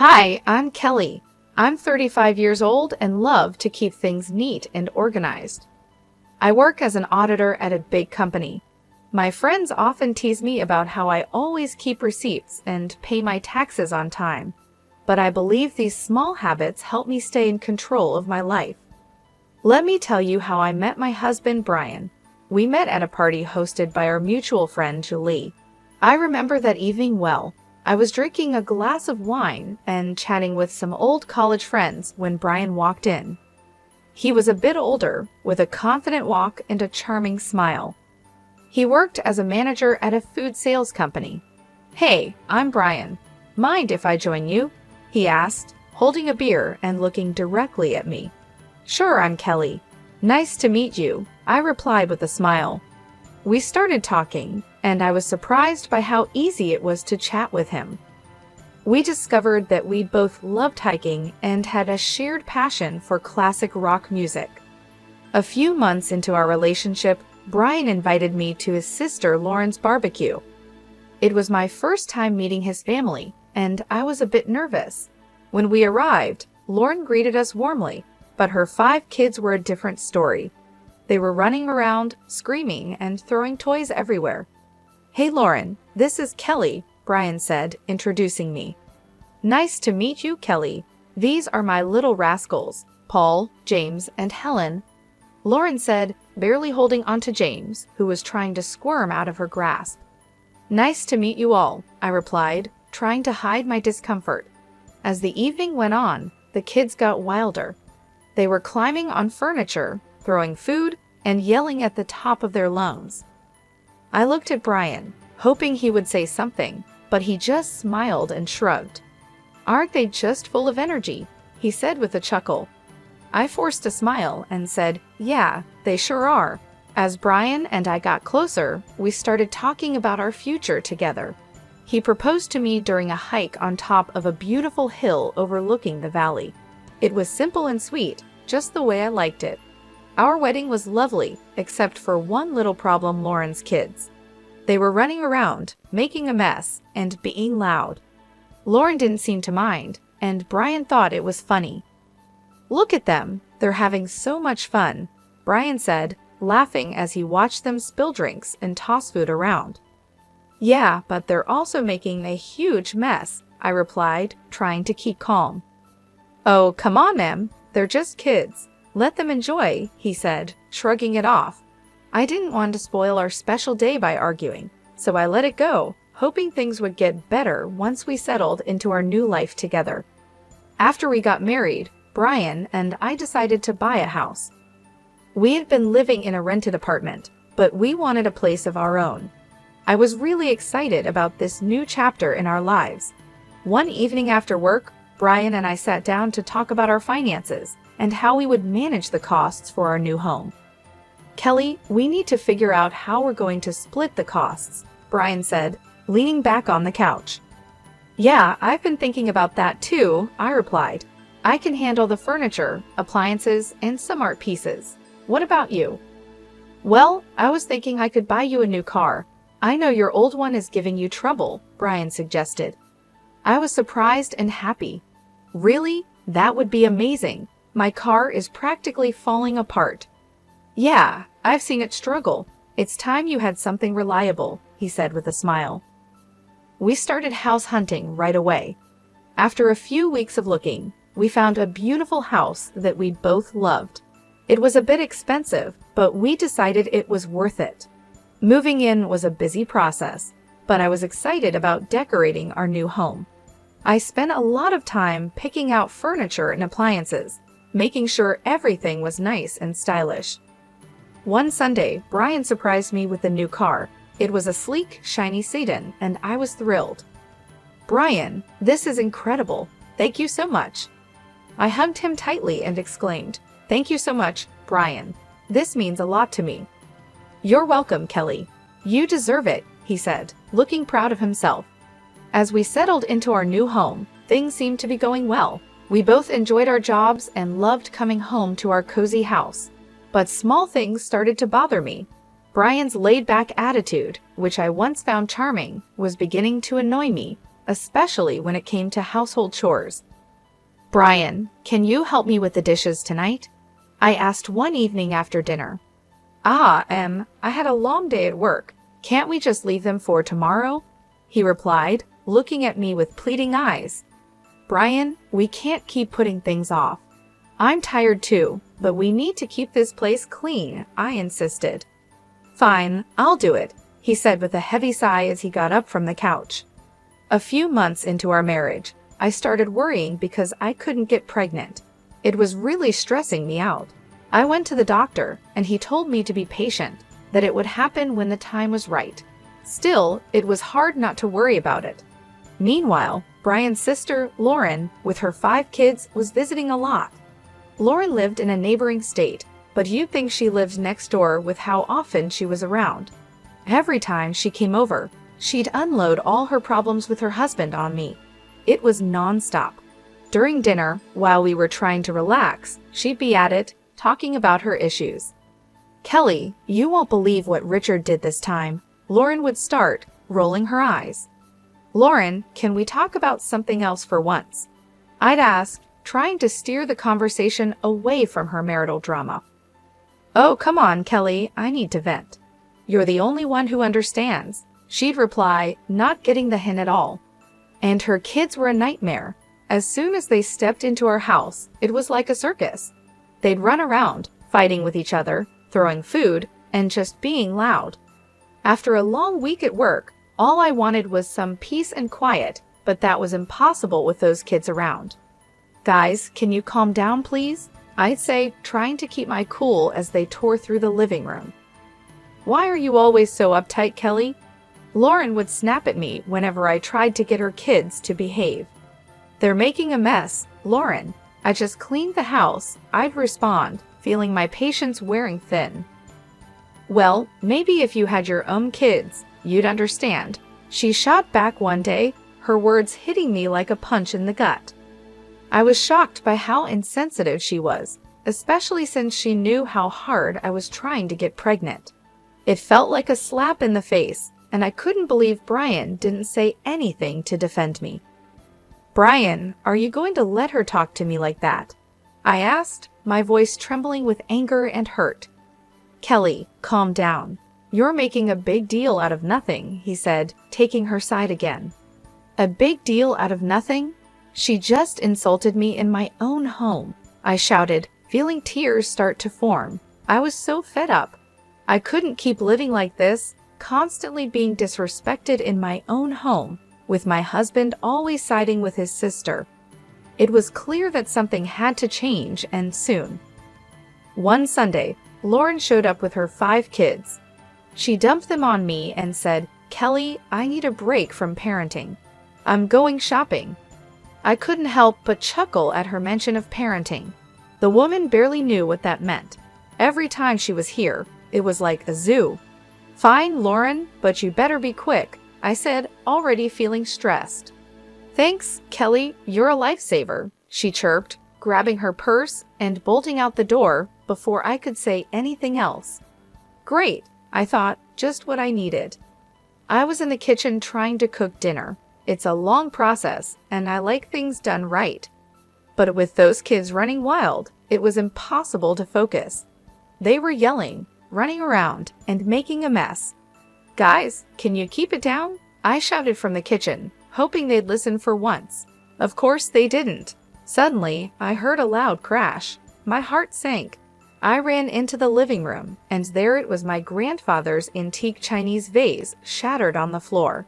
Hi, I'm Kelly. I'm 35 years old and love to keep things neat and organized. I work as an auditor at a big company. My friends often tease me about how I always keep receipts and pay my taxes on time, but I believe these small habits help me stay in control of my life. Let me tell you how I met my husband, Brian. We met at a party hosted by our mutual friend, Julie. I remember that evening well. I was drinking a glass of wine and chatting with some old college friends when Brian walked in. He was a bit older, with a confident walk and a charming smile. He worked as a manager at a food sales company. "Hey, I'm Brian. Mind if I join you?" he asked, holding a beer and looking directly at me. "Sure, I'm Kelly. Nice to meet you," I replied with a smile. We started talking, and I was surprised by how easy it was to chat with him. We discovered that we both loved hiking and had a shared passion for classic rock music. A few months into our relationship, Brian invited me to his sister Lauren's barbecue. It was my first time meeting his family, and I was a bit nervous. When we arrived, Lauren greeted us warmly, but her 5 kids were a different story. They were running around, screaming, and throwing toys everywhere. "Hey Lauren, this is Kelly," Brian said, introducing me. "Nice to meet you, Kelly. These are my little rascals, Paul, James, and Helen," Lauren said, barely holding onto James, who was trying to squirm out of her grasp. "Nice to meet you all," I replied, trying to hide my discomfort. As the evening went on, the kids got wilder. They were climbing on furniture, throwing food, and yelling at the top of their lungs. I looked at Brian, hoping he would say something, but he just smiled and shrugged. "Aren't they just full of energy?" he said with a chuckle. I forced a smile and said, "Yeah, they sure are." As Brian and I got closer, we started talking about our future together. He proposed to me during a hike on top of a beautiful hill overlooking the valley. It was simple and sweet, just the way I liked it. Our wedding was lovely, except for one little problem: Lauren's kids. They were running around, making a mess, and being loud. Lauren didn't seem to mind, and Brian thought it was funny. "Look at them, they're having so much fun," Brian said, laughing as he watched them spill drinks and toss food around. "Yeah, but they're also making a huge mess," I replied, trying to keep calm. "Oh, come on, Em, they're just kids. Let them enjoy," he said, shrugging it off. I didn't want to spoil our special day by arguing, so I let it go, hoping things would get better once we settled into our new life together. After we got married, Brian and I decided to buy a house. We had been living in a rented apartment, but we wanted a place of our own. I was really excited about this new chapter in our lives. One evening after work, Brian and I sat down to talk about our finances and how we would manage the costs for our new home. "Kelly, we need to figure out how we're going to split the costs," Brian said, leaning back on the couch. "Yeah, I've been thinking about that too," I replied. "I can handle the furniture, appliances, and some art pieces. What about you?" "Well, I was thinking I could buy you a new car. I know your old one is giving you trouble," Brian suggested. I was surprised and happy. "Really? That would be amazing. My car is practically falling apart." "Yeah, I've seen it struggle. It's time you had something reliable," he said with a smile. We started house hunting right away. After a few weeks of looking, we found a beautiful house that we both loved. It was a bit expensive, but we decided it was worth it. Moving in was a busy process, but I was excited about decorating our new home. I spent a lot of time picking out furniture and appliances, making sure everything was nice and stylish. One Sunday, Brian surprised me with a new car. It was a sleek, shiny sedan, and I was thrilled. "Brian, this is incredible. Thank you so much." I hugged him tightly and exclaimed, "Thank you so much, Brian. This means a lot to me." "You're welcome, Kelly. You deserve it," he said, looking proud of himself. As we settled into our new home, things seemed to be going well. We both enjoyed our jobs and loved coming home to our cozy house. But small things started to bother me. Brian's laid-back attitude, which I once found charming, was beginning to annoy me, especially when it came to household chores. "Brian, can you help me with the dishes tonight?" I asked one evening after dinner. I had a long day at work. Can't we just leave them for tomorrow?" he replied, looking at me with pleading eyes. "Brian, we can't keep putting things off. I'm tired too, but we need to keep this place clean," I insisted. "Fine, I'll do it," he said with a heavy sigh as he got up from the couch. A few months into our marriage, I started worrying because I couldn't get pregnant. It was really stressing me out. I went to the doctor, and he told me to be patient, that it would happen when the time was right. Still, it was hard not to worry about it. Meanwhile, Brian's sister, Lauren, with her 5 kids, was visiting a lot. Lauren lived in a neighboring state, but you'd think she lived next door with how often she was around. Every time she came over, she'd unload all her problems with her husband on me. It was non-stop. During dinner, while we were trying to relax, she'd be at it, talking about her issues. "Kelly, you won't believe what Richard did this time," Lauren would start, rolling her eyes. "Lauren, can we talk about something else for once?" I'd ask, trying to steer the conversation away from her marital drama. "Oh, come on, Kelly, I need to vent." "You're the only one who understands," she'd reply, not getting the hint at all. And her kids were a nightmare. As soon as they stepped into our house, it was like a circus. They'd run around, fighting with each other, throwing food, and just being loud. After a long week at work, all I wanted was some peace and quiet, but that was impossible with those kids around. "Guys, can you calm down, please?" I'd say, trying to keep my cool as they tore through the living room. "Why are you always so uptight, Kelly?" Lauren would snap at me whenever I tried to get her kids to behave. "They're making a mess, Lauren. I just cleaned the house," I'd respond, feeling my patience wearing thin. "Well, maybe if you had your own kids, you'd understand," she shot back one day, her words hitting me like a punch in the gut. I was shocked by how insensitive she was, especially since she knew how hard I was trying to get pregnant. It felt like a slap in the face, and I couldn't believe Brian didn't say anything to defend me. "Brian, are you going to let her talk to me like that?" I asked, my voice trembling with anger and hurt. "Kelly, calm down. You're making a big deal out of nothing," he said, taking her side again. "A big deal out of nothing? She just insulted me in my own home," I shouted, feeling tears start to form. I was so fed up. I couldn't keep living like this, constantly being disrespected in my own home, with my husband always siding with his sister. It was clear that something had to change, and soon. One Sunday, Lauren showed up with her 5 kids. She dumped them on me and said, "Kelly, I need a break from parenting. I'm going shopping." I couldn't help but chuckle at her mention of parenting. The woman barely knew what that meant. Every time she was here, it was like a zoo. "Fine, Lauren, but you better be quick," I said, already feeling stressed. "Thanks, Kelly, you're a lifesaver," she chirped, grabbing her purse and bolting out the door before I could say anything else. Great, I thought, just what I needed. I was in the kitchen trying to cook dinner. It's a long process, and I like things done right. But with those kids running wild, it was impossible to focus. They were yelling, running around, and making a mess. "Guys, can you keep it down?" I shouted from the kitchen, hoping they'd listen for once. Of course they didn't. Suddenly, I heard a loud crash. My heart sank. I ran into the living room, and there it was, my grandfather's antique Chinese vase shattered on the floor.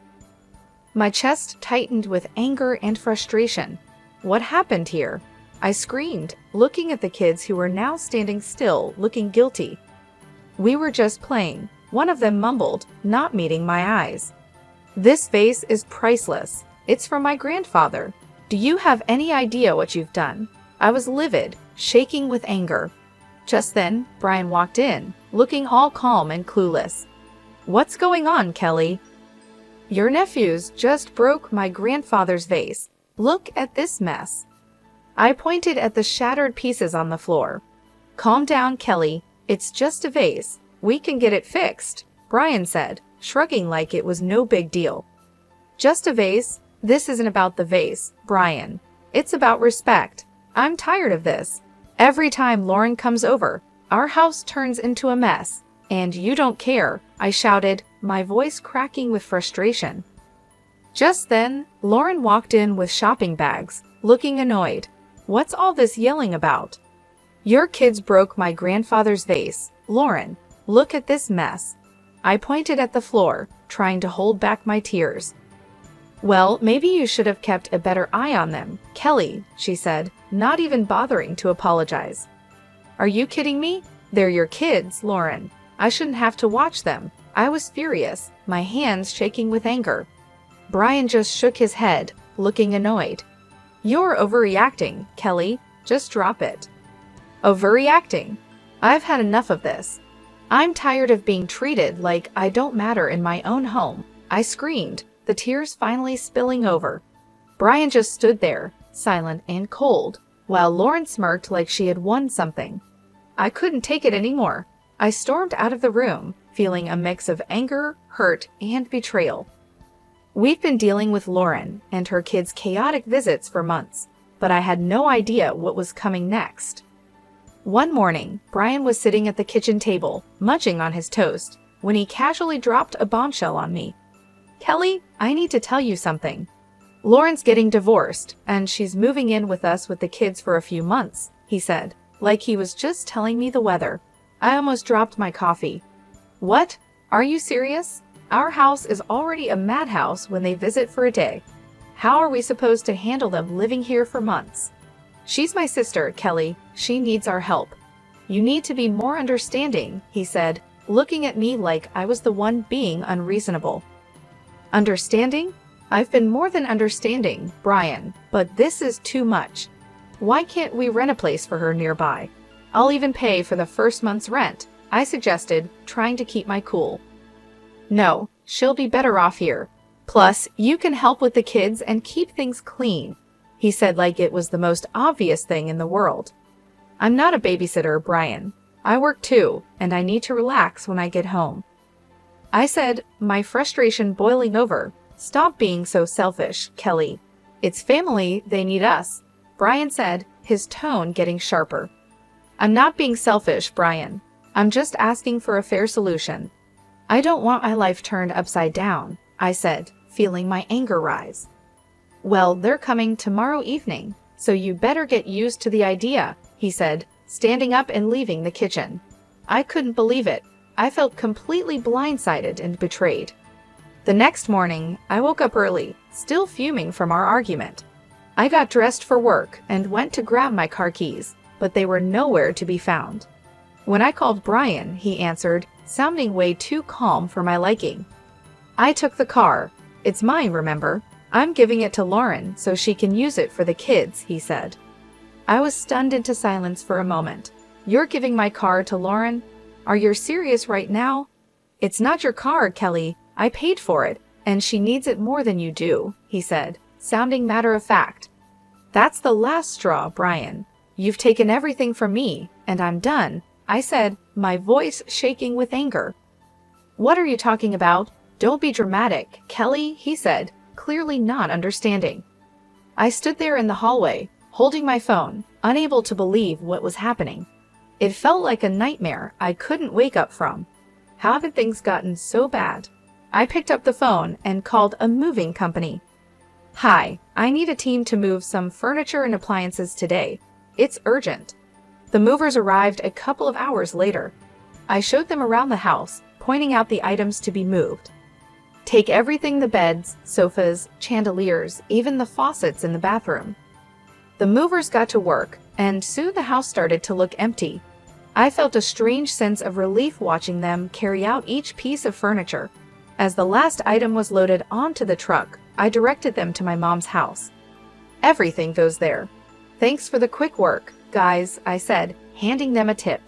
My chest tightened with anger and frustration. What happened here? I screamed, looking at the kids who were now standing still, looking guilty. "We were just playing," one of them mumbled, not meeting my eyes. "This vase is priceless. It's from my grandfather. Do you have any idea what you've done?" I was livid, shaking with anger. Just then, Brian walked in, looking all calm and clueless. "What's going on, Kelly?" "Your nephews just broke my grandfather's vase. Look at this mess." I pointed at the shattered pieces on the floor. "Calm down, Kelly. It's just a vase. We can get it fixed," Brian said, shrugging like it was no big deal. "Just a vase? This isn't about the vase, Brian. It's about respect. I'm tired of this. Every time Lauren comes over, our house turns into a mess. And you don't care, I shouted, my voice cracking with frustration. Just then, Lauren walked in with shopping bags, looking annoyed. What's all this yelling about? Your kids broke my grandfather's vase. Lauren, look at this mess. I pointed at the floor, trying to hold back my tears. Well, maybe you should have kept a better eye on them, Kelly, she said, not even bothering to apologize. Are you kidding me? They're your kids, Lauren. I shouldn't have to watch them. I was furious, my hands shaking with anger. Brian just shook his head, looking annoyed. You're overreacting, Kelly. Just drop it. Overreacting? I've had enough of this. I'm tired of being treated like I don't matter in my own home, I screamed, the tears finally spilling over. Brian just stood there, silent and cold, while Lauren smirked like she had won something. I couldn't take it anymore. I stormed out of the room, feeling a mix of anger, hurt, and betrayal. We've been dealing with Lauren and her kids' chaotic visits for months, but I had no idea what was coming next. One morning, Brian was sitting at the kitchen table, munching on his toast, when he casually dropped a bombshell on me. Kelly, I need to tell you something. Lauren's getting divorced, and she's moving in with us with the kids for a few months, he said, like he was just telling me the weather. I almost dropped my coffee. What? Are you serious? Our house is already a madhouse when they visit for a day. How are we supposed to handle them living here for months? She's my sister, Kelly. She needs our help. You need to be more understanding, he said, looking at me like I was the one being unreasonable. Understanding? I've been more than understanding, Brian, but this is too much. Why can't we rent a place for her nearby? I'll even pay for the first month's rent, I suggested, trying to keep my cool. No, she'll be better off here. Plus, you can help with the kids and keep things clean, he said like it was the most obvious thing in the world. I'm not a babysitter, Brian. I work too, and I need to relax when I get home. I said, my frustration boiling over. Stop being so selfish, Kelly. It's family, they need us, Brian said, his tone getting sharper. I'm not being selfish, Brian. I'm just asking for a fair solution. I don't want my life turned upside down, I said, feeling my anger rise. Well, they're coming tomorrow evening, so you better get used to the idea, he said, standing up and leaving the kitchen. I couldn't believe it. I felt completely blindsided and betrayed. The next morning, I woke up early, still fuming from our argument. I got dressed for work and went to grab my car keys, but they were nowhere to be found. When I called Brian, he answered, sounding way too calm for my liking. I took the car. It's mine, remember? I'm giving it to Lauren so she can use it for the kids, he said. I was stunned into silence for a moment. You're giving my car to Lauren? Are you serious right now? It's not your car, Kelly. I paid for it, and she needs it more than you do, he said, sounding matter of fact. That's the last straw, Brian. You've taken everything from me, and I'm done, I said, my voice shaking with anger. What are you talking about? Don't be dramatic, Kelly, he said, clearly not understanding. I stood there in the hallway, holding my phone, unable to believe what was happening. It felt like a nightmare I couldn't wake up from. How had things gotten so bad? I picked up the phone and called a moving company. Hi, I need a team to move some furniture and appliances today. It's urgent. The movers arrived a couple of hours later. I showed them around the house, pointing out the items to be moved. Take everything, the beds, sofas, chandeliers, even the faucets in the bathroom. The movers got to work, and soon the house started to look empty. I felt a strange sense of relief watching them carry out each piece of furniture. As the last item was loaded onto the truck, I directed them to my mom's house. Everything goes there. Thanks for the quick work, guys, I said, handing them a tip.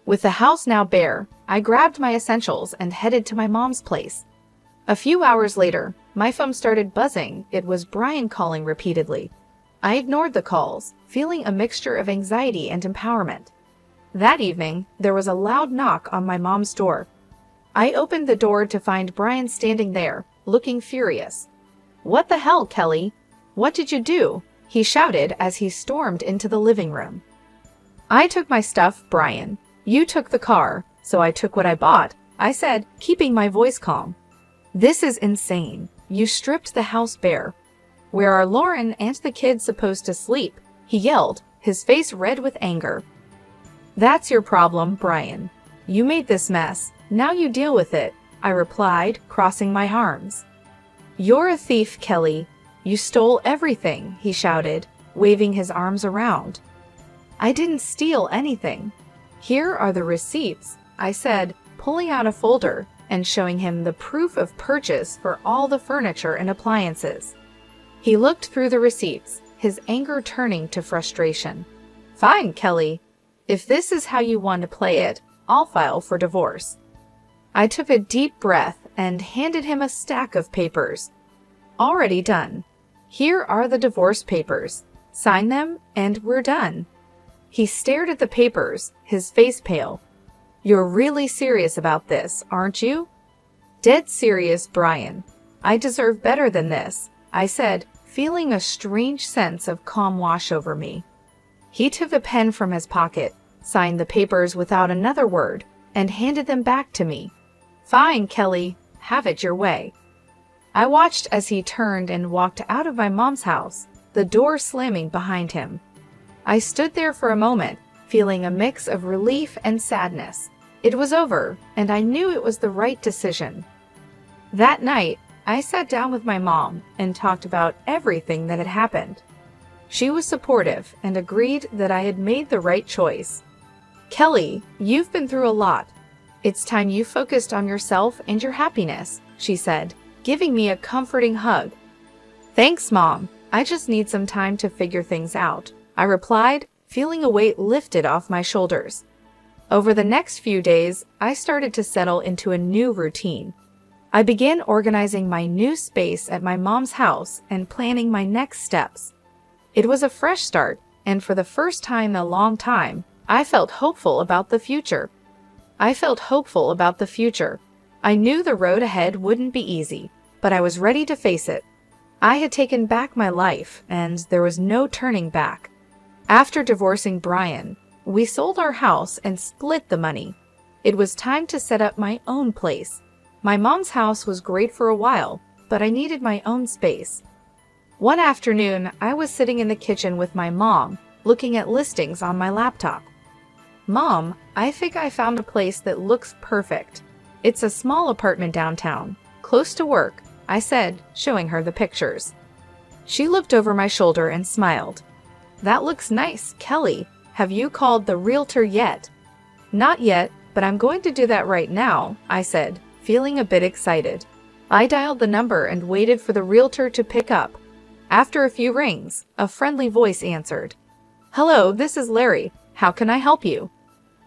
With the house now bare, I grabbed my essentials and headed to my mom's place. A few hours later, my phone started buzzing. It was Brian calling repeatedly. I ignored the calls, feeling a mixture of anxiety and empowerment. That evening, there was a loud knock on my mom's door. I opened the door to find Brian standing there, looking furious. "What the hell, Kelly? What did you do?" he shouted as he stormed into the living room. "I took my stuff, Brian. You took the car, so I took what I bought," I said, keeping my voice calm. "This is insane. You stripped the house bare. Where are Lauren and the kids supposed to sleep?" he yelled, his face red with anger. "That's your problem, Brian. You made this mess. Now you deal with it," I replied, crossing my arms. "You're a thief, Kelly. You stole everything," he shouted, waving his arms around. "I didn't steal anything. Here are the receipts," I said, pulling out a folder and showing him the proof of purchase for all the furniture and appliances. He looked through the receipts, his anger turning to frustration. "Fine, Kelly. If this is how you want to play it, I'll file for divorce." I took a deep breath and handed him a stack of papers. "Already done. Here are the divorce papers. Sign them and we're done." He stared at the papers, his face pale. "You're really serious about this, aren't you?" "Dead serious, Brian. I deserve better than this," I said, feeling a strange sense of calm wash over me. He took a pen from his pocket, signed the papers without another word, and handed them back to me. "Fine, Kelly. Have it your way." I watched as he turned and walked out of my mom's house, the door slamming behind him. I stood there for a moment, feeling a mix of relief and sadness. It was over, and I knew it was the right decision. That night, I sat down with my mom and talked about everything that had happened. She was supportive and agreed that I had made the right choice. "Kelly, you've been through a lot. It's time you focused on yourself and your happiness," she said, giving me a comforting hug. "Thanks, Mom. I just need some time to figure things out," I replied, feeling a weight lifted off my shoulders. Over the next few days, I started to settle into a new routine. I began organizing my new space at my mom's house and planning my next steps. It was a fresh start, and for the first time in a long time, I felt hopeful about the future. I knew the road ahead wouldn't be easy, but I was ready to face it. I had taken back my life, and there was no turning back. After divorcing Brian, we sold our house and split the money. It was time to set up my own place. My mom's house was great for a while, but I needed my own space. One afternoon, I was sitting in the kitchen with my mom, looking at listings on my laptop. "Mom, I think I found a place that looks perfect. It's a small apartment downtown, close to work," I said, showing her the pictures. She looked over my shoulder and smiled. "That looks nice, Kelly. Have you called the realtor yet?" "Not yet, but I'm going to do that right now," I said, feeling a bit excited. I dialed the number and waited for the realtor to pick up. After a few rings, a friendly voice answered. "Hello, this is Larry. How can I help you?"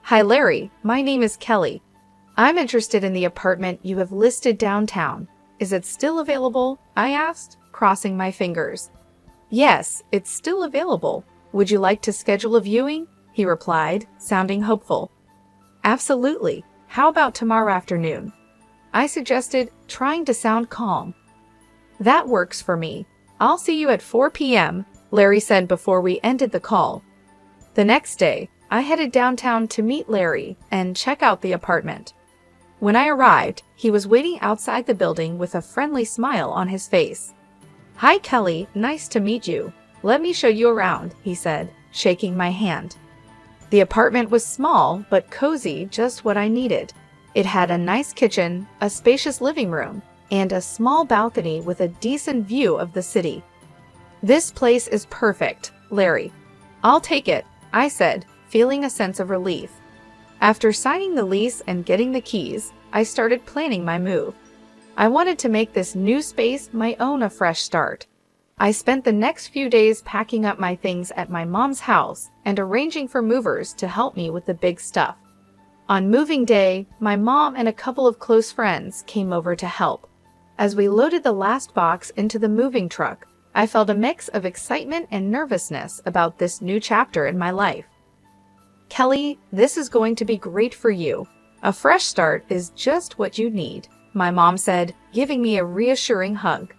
"Hi, Larry. My name is Kelly. I'm interested in the apartment you have listed downtown. Is it still available?" I asked, crossing my fingers. "Yes, it's still available. Would you like to schedule a viewing?" he replied, sounding hopeful. "Absolutely. How about tomorrow afternoon?" I suggested, trying to sound calm. "That works for me. I'll see you at 4 p.m., Larry said before we ended the call. The next day, I headed downtown to meet Larry and check out the apartment. When I arrived, he was waiting outside the building with a friendly smile on his face. "Hi, Kelly. Nice to meet you. Let me show you around," he said, shaking my hand. The apartment was small but cozy, just what I needed. It had a nice kitchen, a spacious living room, and a small balcony with a decent view of the city. "This place is perfect, Larry. I'll take it," I said, feeling a sense of relief. After signing the lease and getting the keys, I started planning my move. I wanted to make this new space my own, a fresh start. I spent the next few days packing up my things at my mom's house and arranging for movers to help me with the big stuff. On moving day, my mom and a couple of close friends came over to help. As we loaded the last box into the moving truck, I felt a mix of excitement and nervousness about this new chapter in my life. "Kelly, this is going to be great for you. A fresh start is just what you need," my mom said, giving me a reassuring hug.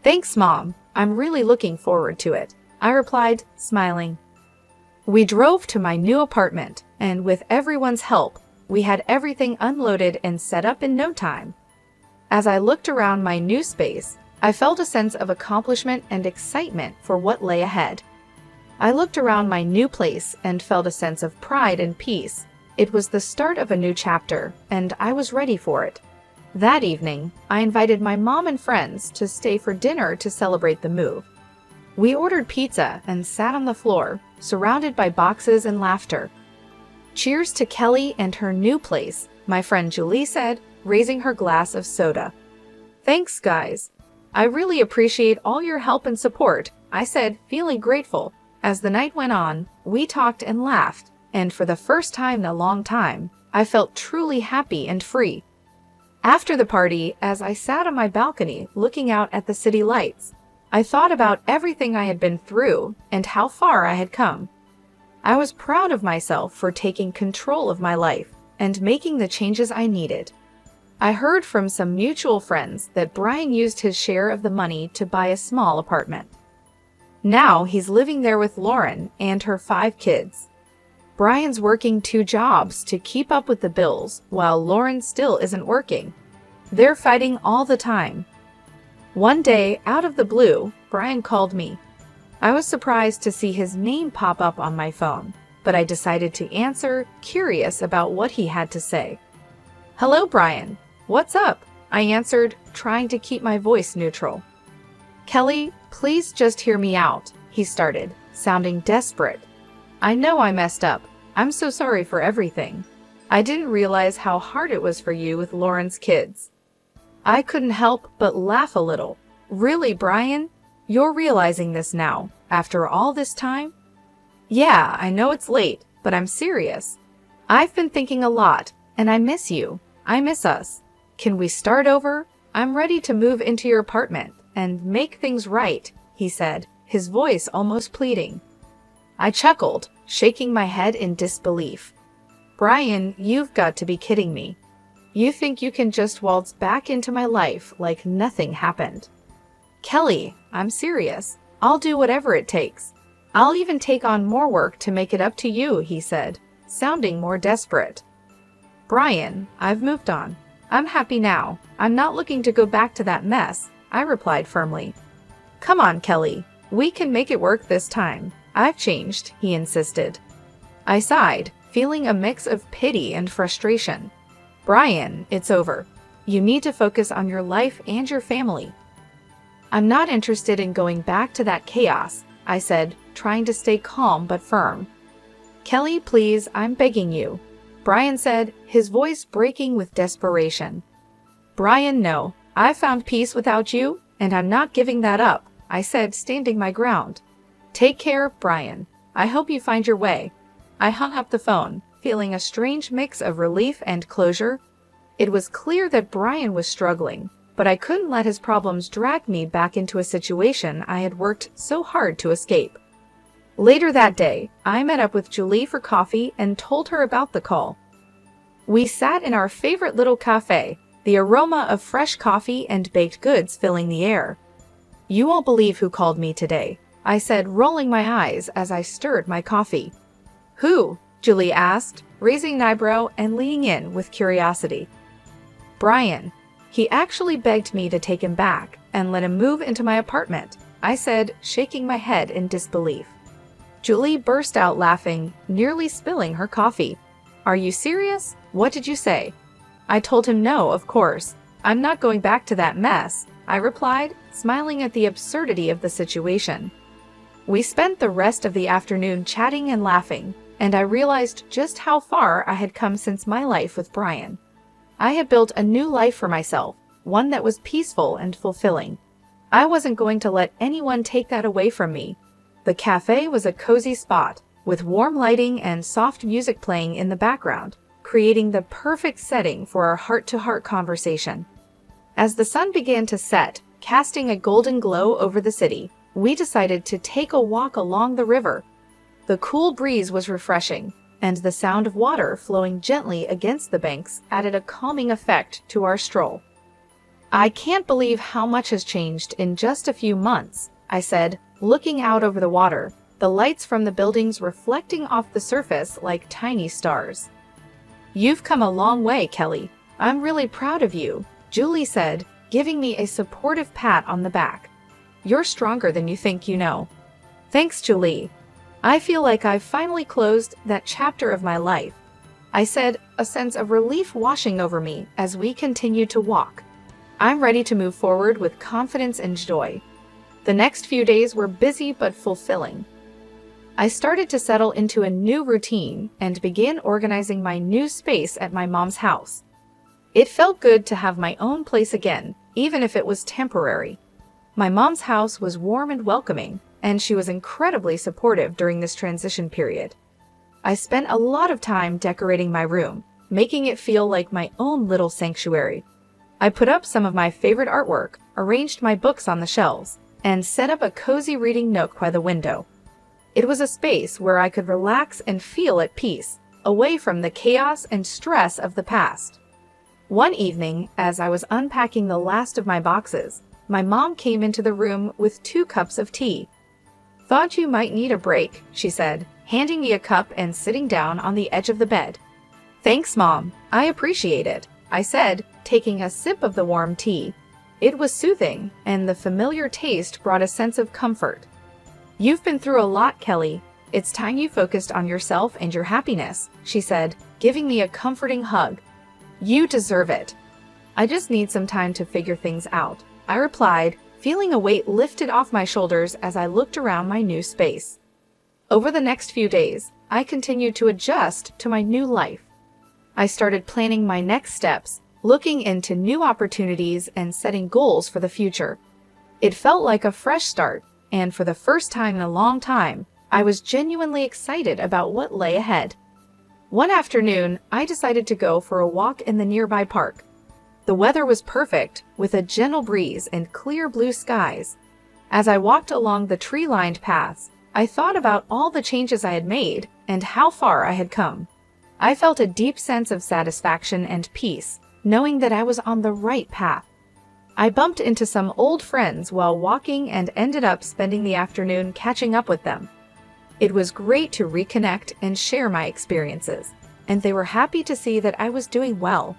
Thanks, Mom. I'm really looking forward to it, I replied, smiling. We drove to my new apartment, and with everyone's help, we had everything unloaded and set up in no time. As I looked around my new space, I felt a sense of accomplishment and excitement for what lay ahead. I looked around my new place and felt a sense of pride and peace. It was the start of a new chapter, and I was ready for it. That evening, I invited my mom and friends to stay for dinner to celebrate the move. We ordered pizza and sat on the floor, surrounded by boxes and laughter. Cheers to Kelly and her new place, my friend Julie said, raising her glass of soda. Thanks, guys. I really appreciate all your help and support, I said, feeling grateful. As the night went on, we talked and laughed, and for the first time in a long time, I felt truly happy and free. After the party, as I sat on my balcony looking out at the city lights, I thought about everything I had been through and how far I had come. I was proud of myself for taking control of my life and making the changes I needed. I heard from some mutual friends that Brian used his share of the money to buy a small apartment. Now he's living there with Lauren and her 5 kids. Brian's working 2 jobs to keep up with the bills while Lauren still isn't working. They're fighting all the time. One day, out of the blue, Brian called me. I was surprised to see his name pop up on my phone, but I decided to answer, curious about what he had to say. Hello, Brian. What's up? I answered, trying to keep my voice neutral. Kelly, please just hear me out, he started, sounding desperate. I know I messed up. I'm so sorry for everything. I didn't realize how hard it was for you with Lauren's kids. I couldn't help but laugh a little. Really, Brian? You're realizing this now, after all this time? Yeah, I know it's late, but I'm serious. I've been thinking a lot, and I miss you. I miss us. Can we start over? I'm ready to move into your apartment and make things right, he said, his voice almost pleading. I chuckled, shaking my head in disbelief. Brian, you've got to be kidding me. You think you can just waltz back into my life like nothing happened? Kelly, I'm serious. I'll do whatever it takes. I'll even take on more work to make it up to you, he said, sounding more desperate. Brian, I've moved on. I'm happy now. I'm not looking to go back to that mess, I replied firmly. Come on, Kelly. We can make it work this time. I've changed, he insisted. I sighed, feeling a mix of pity and frustration. Brian, it's over. You need to focus on your life and your family. I'm not interested in going back to that chaos, I said, trying to stay calm but firm. Kelly, please, I'm begging you, Brian said, his voice breaking with desperation. Brian, no. I've found peace without you, and I'm not giving that up, I said, standing my ground. Take care, Brian. I hope you find your way. I hung up the phone, feeling a strange mix of relief and closure. It was clear that Brian was struggling, but I couldn't let his problems drag me back into a situation I had worked so hard to escape. Later that day, I met up with Julie for coffee and told her about the call. We sat in our favorite little cafe, the aroma of fresh coffee and baked goods filling the air. You won't believe who called me today, I said, rolling my eyes as I stirred my coffee. Who? Julie asked, raising an eyebrow and leaning in with curiosity. Brian. He actually begged me to take him back and let him move into my apartment, I said, shaking my head in disbelief. Julie burst out laughing, nearly spilling her coffee. Are you serious? What did you say? I told him no, of course. I'm not going back to that mess, I replied, smiling at the absurdity of the situation. We spent the rest of the afternoon chatting and laughing, and I realized just how far I had come since my life with Brian. I had built a new life for myself, one that was peaceful and fulfilling. I wasn't going to let anyone take that away from me. The cafe was a cozy spot, with warm lighting and soft music playing in the background, creating the perfect setting for our heart-to-heart conversation. As the sun began to set, casting a golden glow over the city, we decided to take a walk along the river. The cool breeze was refreshing, and the sound of water flowing gently against the banks added a calming effect to our stroll. I can't believe how much has changed in just a few months, I said, looking out over the water, the lights from the buildings reflecting off the surface like tiny stars. You've come a long way, Kelly. I'm really proud of you, Julie said, giving me a supportive pat on the back. You're stronger than you think you know. Thanks, Julie. I feel like I've finally closed that chapter of my life, I said, a sense of relief washing over me as we continued to walk. I'm ready to move forward with confidence and joy. The next few days were busy but fulfilling. I started to settle into a new routine and began organizing my new space at my mom's house. It felt good to have my own place again, even if it was temporary. My mom's house was warm and welcoming, and she was incredibly supportive during this transition period. I spent a lot of time decorating my room, making it feel like my own little sanctuary. I put up some of my favorite artwork, arranged my books on the shelves, and set up a cozy reading nook by the window. It was a space where I could relax and feel at peace, away from the chaos and stress of the past. One evening, as I was unpacking the last of my boxes, my mom came into the room with 2 cups of tea. Thought you might need a break, she said, handing me a cup and sitting down on the edge of the bed. Thanks, Mom. I appreciate it, I said, taking a sip of the warm tea. It was soothing, and the familiar taste brought a sense of comfort. You've been through a lot, Kelly. It's time you focused on yourself and your happiness, she said, giving me a comforting hug. You deserve it. I just need some time to figure things out, I replied, feeling a weight lifted off my shoulders as I looked around my new space. Over the next few days, I continued to adjust to my new life. I started planning my next steps, looking into new opportunities and setting goals for the future. It felt like a fresh start, and for the first time in a long time, I was genuinely excited about what lay ahead. One afternoon, I decided to go for a walk in the nearby park. The weather was perfect, with a gentle breeze and clear blue skies. As I walked along the tree-lined paths, I thought about all the changes I had made and how far I had come. I felt a deep sense of satisfaction and peace, knowing that I was on the right path. I bumped into some old friends while walking and ended up spending the afternoon catching up with them. It was great to reconnect and share my experiences, and they were happy to see that I was doing well.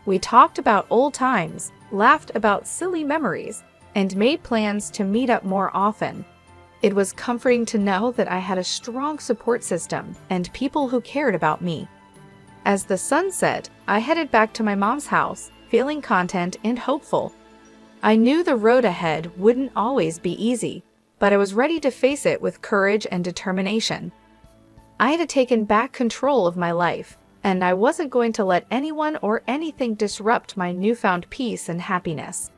We talked about old times, laughed about silly memories, and made plans to meet up more often. It was comforting to know that I had a strong support system and people who cared about me. As the sun set, I headed back to my mom's house, feeling content and hopeful. I knew the road ahead wouldn't always be easy, but I was ready to face it with courage and determination. I had taken back control of my life, and I wasn't going to let anyone or anything disrupt my newfound peace and happiness.